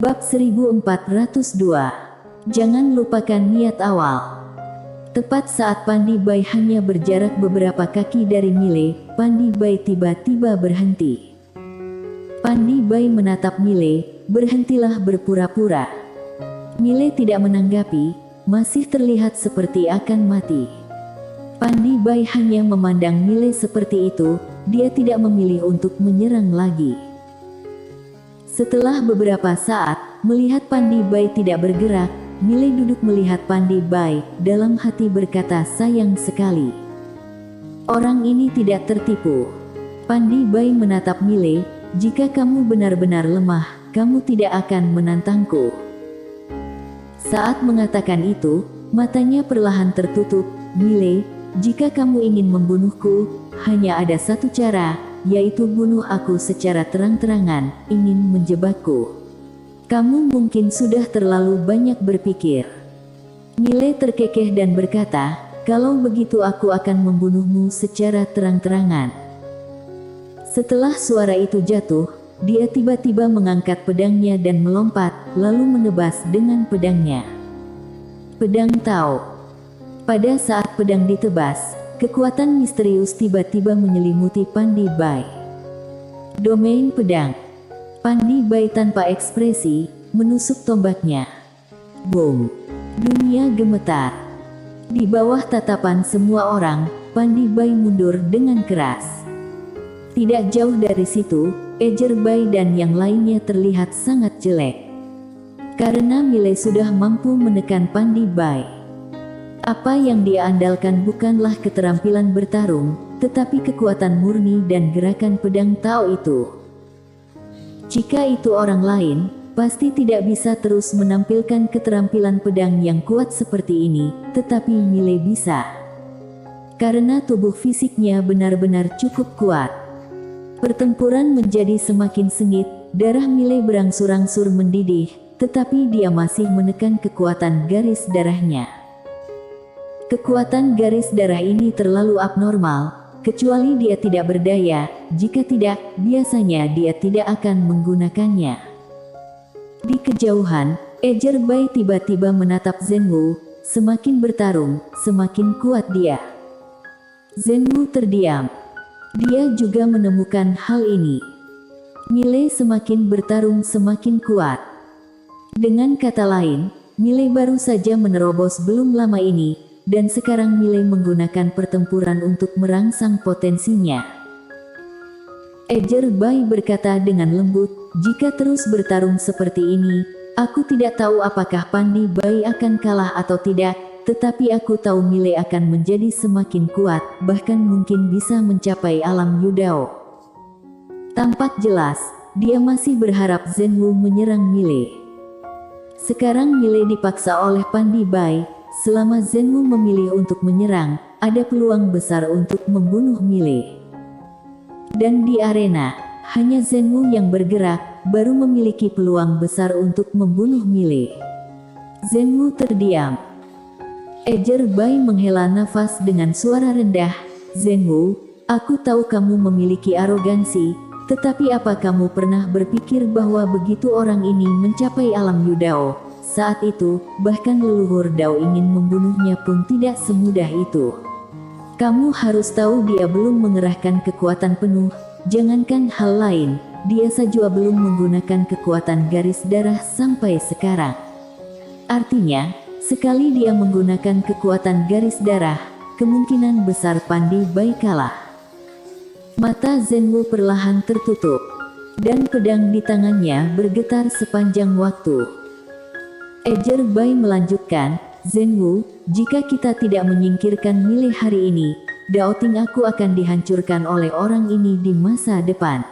Bab 1402. Jangan lupakan niat awal. Tepat saat Pandi Bai hanya berjarak beberapa kaki dari Mile, Pandi Bai tiba-tiba berhenti. Pandi Bai menatap Mile, "Berhentilah berpura-pura." Mile tidak menanggapi, masih terlihat seperti akan mati. Pandi Bai hanya memandang Mile seperti itu, dia tidak memilih untuk menyerang lagi. Setelah beberapa saat, melihat Pandi Bai tidak bergerak, Mile duduk melihat Pandi Bai, dalam hati berkata sayang sekali. Orang ini tidak tertipu. Pandi Bai menatap Mile, "Jika kamu benar-benar lemah, kamu tidak akan menantangku." Saat mengatakan itu, matanya perlahan tertutup. "Mile, jika kamu ingin membunuhku, hanya ada satu cara, yaitu bunuh aku secara terang-terangan, ingin menjebakku. Kamu mungkin sudah terlalu banyak berpikir." Mile terkekeh dan berkata, "Kalau begitu aku akan membunuhmu secara terang-terangan." Setelah suara itu jatuh, dia tiba-tiba mengangkat pedangnya dan melompat, lalu menebas dengan pedangnya. Pedang Tao. Pada saat pedang ditebas, kekuatan misterius tiba-tiba menyelimuti Pandi Bai. Domain pedang. Pandi Bai tanpa ekspresi, menusuk tombaknya. Boom! Dunia gemetar. Di bawah tatapan semua orang, Pandi Bai mundur dengan keras. Tidak jauh dari situ, Ejer Bai dan yang lainnya terlihat sangat jelek. Karena Mile sudah mampu menekan Pandi Bai. Apa yang dia andalkan bukanlah keterampilan bertarung, tetapi kekuatan murni dan gerakan pedang Tao itu. Jika itu orang lain, pasti tidak bisa terus menampilkan keterampilan pedang yang kuat seperti ini, tetapi Mile bisa. Karena tubuh fisiknya benar-benar cukup kuat. Pertempuran menjadi semakin sengit, darah Mile berangsur-angsur mendidih, tetapi dia masih menekan kekuatan garis darahnya. Kekuatan garis darah ini terlalu abnormal, kecuali dia tidak berdaya, jika tidak, biasanya dia tidak akan menggunakannya. Di kejauhan, Ejer Bai tiba-tiba menatap Zhen Wu, semakin bertarung, semakin kuat dia. Zhen Wu terdiam. Dia juga menemukan hal ini. Mile semakin bertarung semakin kuat. Dengan kata lain, Mile baru saja menerobos belum lama ini, dan sekarang Mile menggunakan pertempuran untuk merangsang potensinya. Ejer Bai berkata dengan lembut, "Jika terus bertarung seperti ini, aku tidak tahu apakah Pandi Bai akan kalah atau tidak, tetapi aku tahu Mile akan menjadi semakin kuat, bahkan mungkin bisa mencapai alam Yudao." Tampak jelas, dia masih berharap Zhen Wu menyerang Mile. Sekarang Mile dipaksa oleh Pandi Bai. Selama Zhen Wu memilih untuk menyerang, ada peluang besar untuk membunuh Mile. Dan di arena, hanya Zhen Wu yang bergerak, baru memiliki peluang besar untuk membunuh Mile. Zhen Wu terdiam. Ejer Bai menghela nafas dengan suara rendah, "Zhen Wu, aku tahu kamu memiliki arogansi, tetapi apa kamu pernah berpikir bahwa begitu orang ini mencapai alam Yudao, saat itu, bahkan leluhur Dao ingin membunuhnya pun tidak semudah itu. Kamu harus tahu dia belum mengerahkan kekuatan penuh, jangankan hal lain, dia saja belum menggunakan kekuatan garis darah sampai sekarang. Artinya, sekali dia menggunakan kekuatan garis darah, kemungkinan besar Pandi Bai kalah." Mata Zhen Wu perlahan tertutup, dan pedang di tangannya bergetar sepanjang waktu. Ejer Bai melanjutkan, "Zhen Wu, jika kita tidak menyingkirkan Mile hari ini, Daoting aku akan dihancurkan oleh orang ini di masa depan.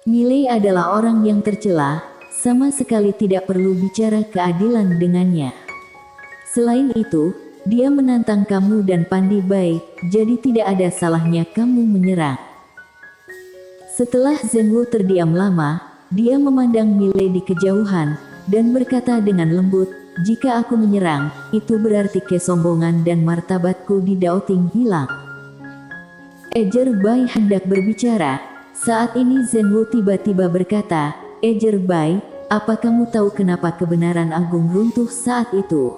Mile adalah orang yang tercela, sama sekali tidak perlu bicara keadilan dengannya. Selain itu, dia menantang kamu dan Pandi Bai, jadi tidak ada salahnya kamu menyerang." Setelah Zhen Wu terdiam lama, dia memandang Mile di kejauhan, dan berkata dengan lembut, "Jika aku menyerang, itu berarti kesombongan dan martabatku di Daoting hilang." Ejer Bai hendak berbicara. Saat ini Zhen Wu tiba-tiba berkata, "Ejer Bai, apa kamu tahu kenapa kebenaran agung runtuh saat itu?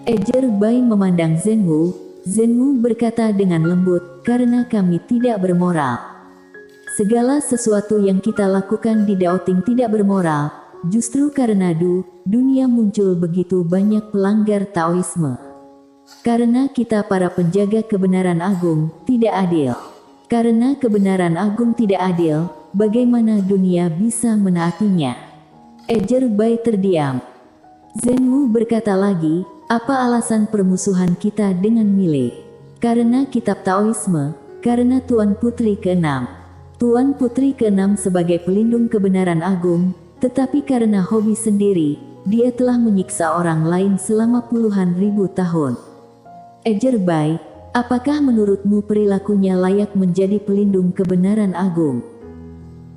Ejer Bai memandang Zhenwu. Zhenwu berkata dengan lembut, karena kami tidak bermoral. Segala sesuatu yang kita lakukan di Daoting tidak bermoral. Justru karena dunia muncul begitu banyak pelanggar Taoisme. Karena kita para penjaga kebenaran agung, tidak adil. Karena kebenaran agung tidak adil, bagaimana dunia bisa menaatinya? Ejer Bai terdiam. Zhenwu berkata lagi, apa alasan permusuhan kita dengan Mile? Karena kitab Taoisme, karena Tuan Putri ke-6. Tuan Putri ke-6 sebagai pelindung kebenaran agung, tetapi karena hobi sendiri, dia telah menyiksa orang lain selama puluhan ribu tahun. Ejer Bai, apakah menurutmu perilakunya layak menjadi pelindung kebenaran agung?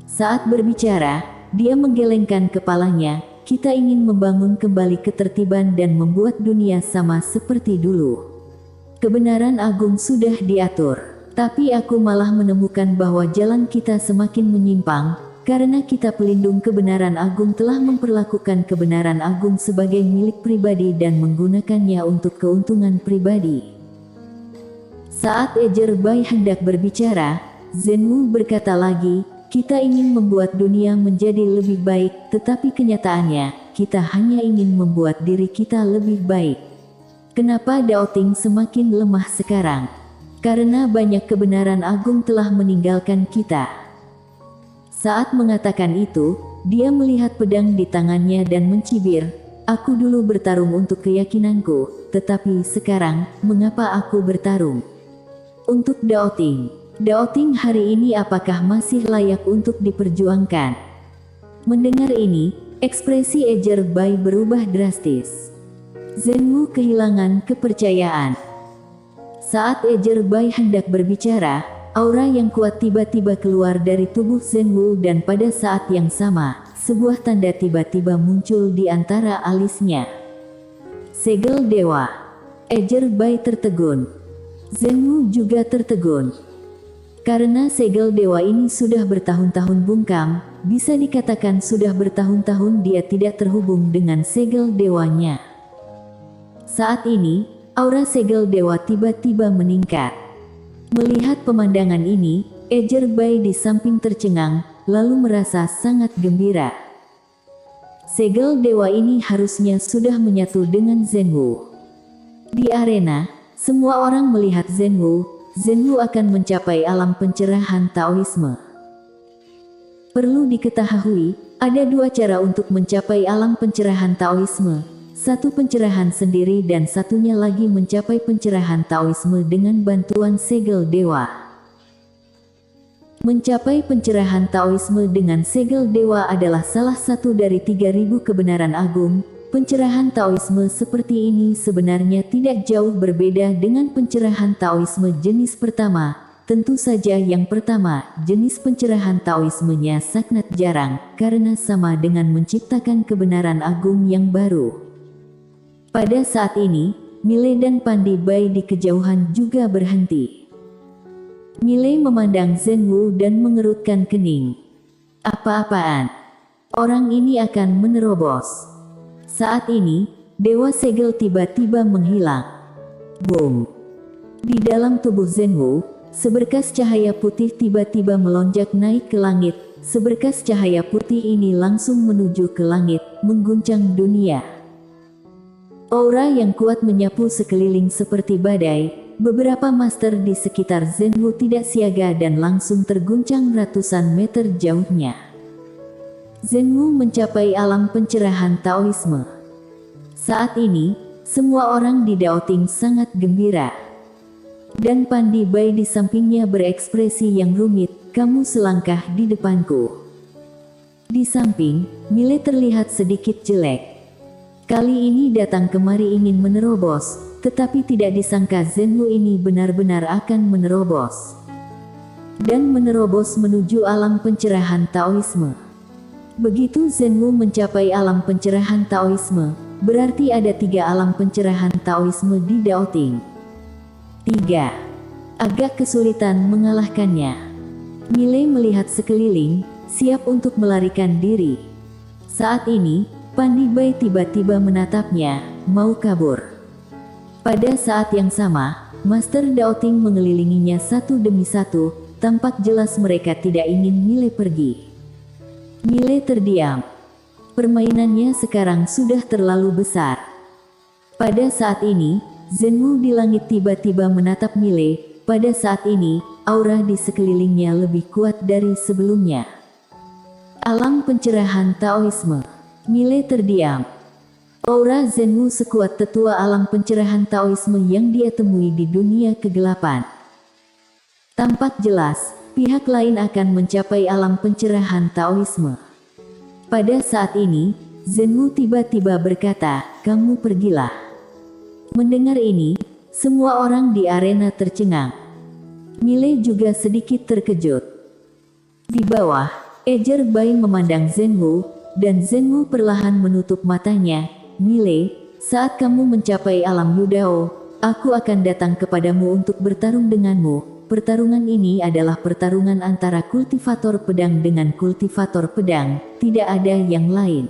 Saat berbicara, dia menggelengkan kepalanya. Kita ingin membangun kembali ketertiban dan membuat dunia sama seperti dulu. Kebenaran agung sudah diatur, tapi aku malah menemukan bahwa jalan kita semakin menyimpang, karena kita pelindung kebenaran agung telah memperlakukan kebenaran agung sebagai milik pribadi dan menggunakannya untuk keuntungan pribadi. Saat Ejer Bai hendak berbicara, Zhenwu berkata lagi, kita ingin membuat dunia menjadi lebih baik, tetapi kenyataannya, kita hanya ingin membuat diri kita lebih baik. Kenapa Daoting semakin lemah sekarang? Karena banyak kebenaran agung telah meninggalkan kita. Saat mengatakan itu, dia melihat pedang di tangannya dan mencibir, aku dulu bertarung untuk keyakinanku, tetapi sekarang, mengapa aku bertarung? Untuk Daoting. Daoting hari ini apakah masih layak untuk diperjuangkan? Mendengar ini, ekspresi Ejer Bai berubah drastis. Zhenwu kehilangan kepercayaan. Saat Ejer Bai hendak berbicara, aura yang kuat tiba-tiba keluar dari tubuh Zhenwu dan pada saat yang sama, sebuah tanda tiba-tiba muncul di antara alisnya. Segel Dewa. Ejer Bai tertegun. Zhenwu juga tertegun. Karena segel dewa ini sudah bertahun-tahun bungkam, bisa dikatakan sudah bertahun-tahun dia tidak terhubung dengan segel dewanya. Saat ini, aura segel dewa tiba-tiba meningkat. Melihat pemandangan ini, Ejer Bai di samping tercengang, lalu merasa sangat gembira. Segel dewa ini harusnya sudah menyatu dengan Zhenwu. Di arena, semua orang melihat Zhenwu akan mencapai alam pencerahan Taoisme. Perlu diketahui, ada dua cara untuk mencapai alam pencerahan Taoisme. Satu pencerahan sendiri dan satunya lagi mencapai pencerahan Taoisme dengan bantuan segel dewa. Mencapai pencerahan Taoisme dengan segel dewa adalah salah satu dari 3000 kebenaran agung. Pencerahan Taoisme seperti ini sebenarnya tidak jauh berbeda dengan pencerahan Taoisme jenis pertama. Tentu saja yang pertama, jenis pencerahan Taoismenya sangat jarang, karena sama dengan menciptakan kebenaran agung yang baru. Pada saat ini, Mile dan Pandi Bai di kejauhan juga berhenti. Mile memandang Zhenwu dan mengerutkan kening. Apa-apaan? Orang ini akan menerobos. Saat ini, Dewa Segel tiba-tiba menghilang. Boom! Di dalam tubuh Zhenwu, seberkas cahaya putih tiba-tiba melonjak naik ke langit. Seberkas cahaya putih ini langsung menuju ke langit, mengguncang dunia. Aura yang kuat menyapu sekeliling seperti badai. Beberapa master di sekitar Zhenwu tidak siaga dan langsung terguncang ratusan meter jauhnya. Zhenwu mencapai alam pencerahan Taoisme. Saat ini, semua orang di Daoting sangat gembira. Dan Pandi Bai di sampingnya berekspresi yang rumit, kamu selangkah di depanku. Di samping, Mile terlihat sedikit jelek. Kali ini datang kemari ingin menerobos, tetapi tidak disangka Zhenwu ini benar-benar akan menerobos. Dan menerobos menuju alam pencerahan Taoisme. Begitu Zhenwu mencapai alam pencerahan Taoisme, berarti ada 3 alam pencerahan Taoisme di Daoting. 3. Agak kesulitan mengalahkannya. Mile melihat sekeliling, siap untuk melarikan diri. Saat ini, Pandi Bai tiba-tiba menatapnya, mau kabur. Pada saat yang sama, Master Daoting mengelilinginya satu demi satu, tampak jelas mereka tidak ingin Mile pergi. Mile terdiam. Permainannya sekarang sudah terlalu besar. Pada saat ini, Zenwu di langit tiba-tiba menatap Mile. Pada saat ini, aura di sekelilingnya lebih kuat dari sebelumnya. Alam pencerahan Taoisme. Mile terdiam. Aura Zenwu sekuat tetua alam pencerahan Taoisme yang dia temui di dunia kegelapan. Tampak jelas, pihak lain akan mencapai alam pencerahan Taoisme. Pada saat ini, Zenwu tiba-tiba berkata, "Kamu pergilah." Mendengar ini, semua orang di arena tercengang. Mile juga sedikit terkejut. Di bawah, Ejer Bai memandang Zenwu, dan Zenwu perlahan menutup matanya. "Mile, saat kamu mencapai alam Yudao, aku akan datang kepadamu untuk bertarung denganmu. Pertarungan ini adalah pertarungan antara kultivator pedang dengan kultivator pedang, tidak ada yang lain."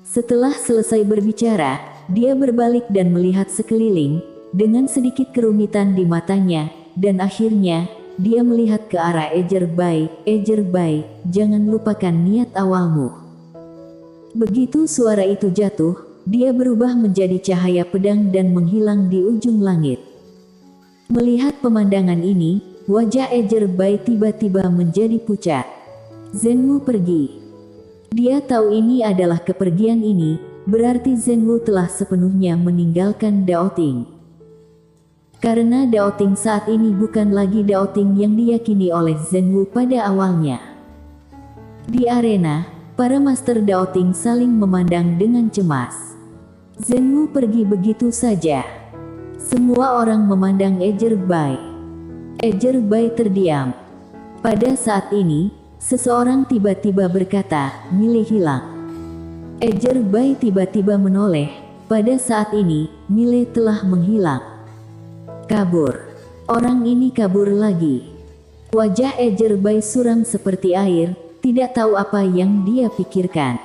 Setelah selesai berbicara, dia berbalik dan melihat sekeliling, dengan sedikit kerumitan di matanya, dan akhirnya, dia melihat ke arah Ejer Bai. "Ejer Bai, jangan lupakan niat awalmu." Begitu suara itu jatuh, dia berubah menjadi cahaya pedang dan menghilang di ujung langit. Melihat pemandangan ini, wajah Ejer Bai tiba-tiba menjadi pucat. Zenwu pergi. Dia tahu ini adalah kepergian ini, berarti Zenwu telah sepenuhnya meninggalkan Daoting. Karena Daoting saat ini bukan lagi Daoting yang diyakini oleh Zenwu pada awalnya. Di arena, para Master Daoting saling memandang dengan cemas. Zenwu pergi begitu saja. Semua orang memandang Ejer Bai. Ejer Bai terdiam. Pada saat ini, seseorang tiba-tiba berkata, "Mile hilang." Ejer Bai tiba-tiba menoleh. Pada saat ini, Mile telah menghilang. Kabur. Orang ini kabur lagi. Wajah Ejer Bai suram seperti air, tidak tahu apa yang dia pikirkan.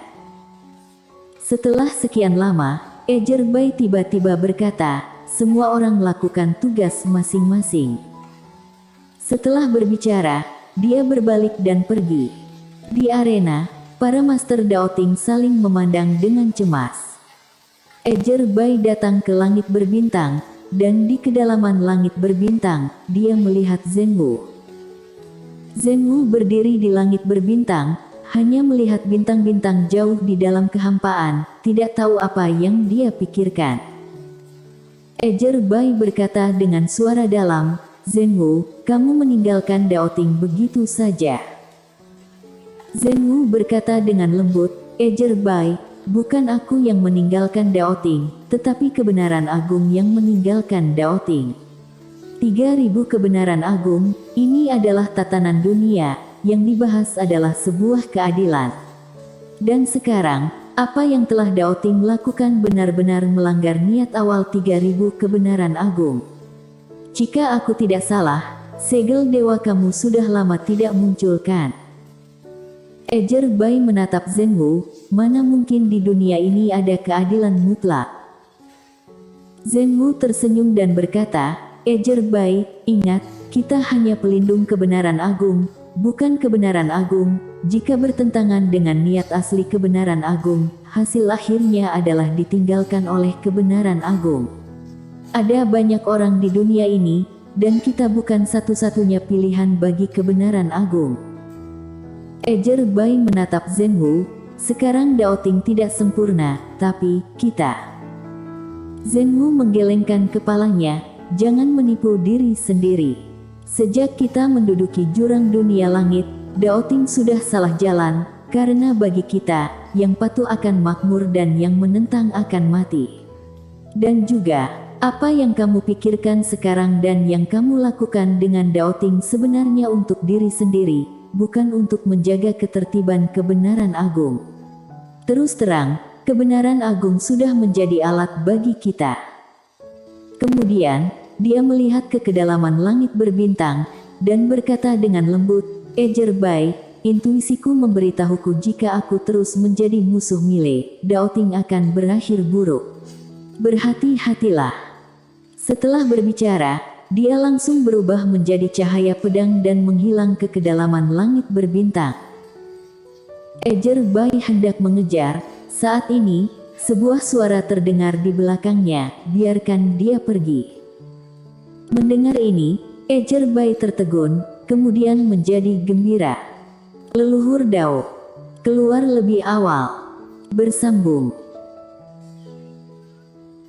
Setelah sekian lama, Ejer Bai tiba-tiba berkata, "Semua orang lakukan tugas masing-masing." Setelah berbicara, dia berbalik dan pergi. Di arena, para Master Daoting saling memandang dengan cemas. Ejer Bai datang ke langit berbintang, dan di kedalaman langit berbintang, dia melihat Zenwu. Zenwu berdiri di langit berbintang, hanya melihat bintang-bintang jauh di dalam kehampaan, tidak tahu apa yang dia pikirkan. Ejer Bai berkata dengan suara dalam, "Zenwu, kamu meninggalkan Daoting begitu saja." Zenwu berkata dengan lembut, "Ejer Bai, bukan aku yang meninggalkan Daoting, tetapi kebenaran agung yang meninggalkan Daoting. 3.000 kebenaran agung, ini adalah tatanan dunia, yang dibahas adalah sebuah keadilan. Dan sekarang, apa yang telah Daoting lakukan benar-benar melanggar niat awal 3.000 kebenaran agung. Jika aku tidak salah, segel dewa kamu sudah lama tidak munculkan." Ejer Bai menatap Zenwu, mana mungkin di dunia ini ada keadilan mutlak. Zenwu tersenyum dan berkata, "Ejer Bai, ingat, kita hanya pelindung kebenaran agung, bukan kebenaran agung. Jika bertentangan dengan niat asli kebenaran agung, hasil akhirnya adalah ditinggalkan oleh kebenaran agung. Ada banyak orang di dunia ini, dan kita bukan satu-satunya pilihan bagi kebenaran agung." Ejer Bai menatap Zenwu, "Sekarang Daoting tidak sempurna, tapi kita." Zenwu menggelengkan kepalanya, "Jangan menipu diri sendiri. Sejak kita menduduki jurang dunia langit, Daoting sudah salah jalan, karena bagi kita, yang patuh akan makmur dan yang menentang akan mati. Dan juga, apa yang kamu pikirkan sekarang dan yang kamu lakukan dengan Daoting sebenarnya untuk diri sendiri, bukan untuk menjaga ketertiban kebenaran agung. Terus terang, kebenaran agung sudah menjadi alat bagi kita." Kemudian, dia melihat ke kedalaman langit berbintang, dan berkata dengan lembut, "Ejer Bai, intuisiku memberitahuku jika aku terus menjadi musuh Mile, Daoting akan berakhir buruk. Berhati-hatilah. Setelah berbicara, dia langsung berubah menjadi cahaya pedang dan menghilang ke kedalaman langit berbintang. Ejer Bai hendak mengejar. Saat ini, sebuah suara terdengar di belakangnya, biarkan dia pergi. Mendengar ini, Ejer Bai tertegun, kemudian menjadi gembira. Leluhur Dao, keluar lebih awal. Bersambung.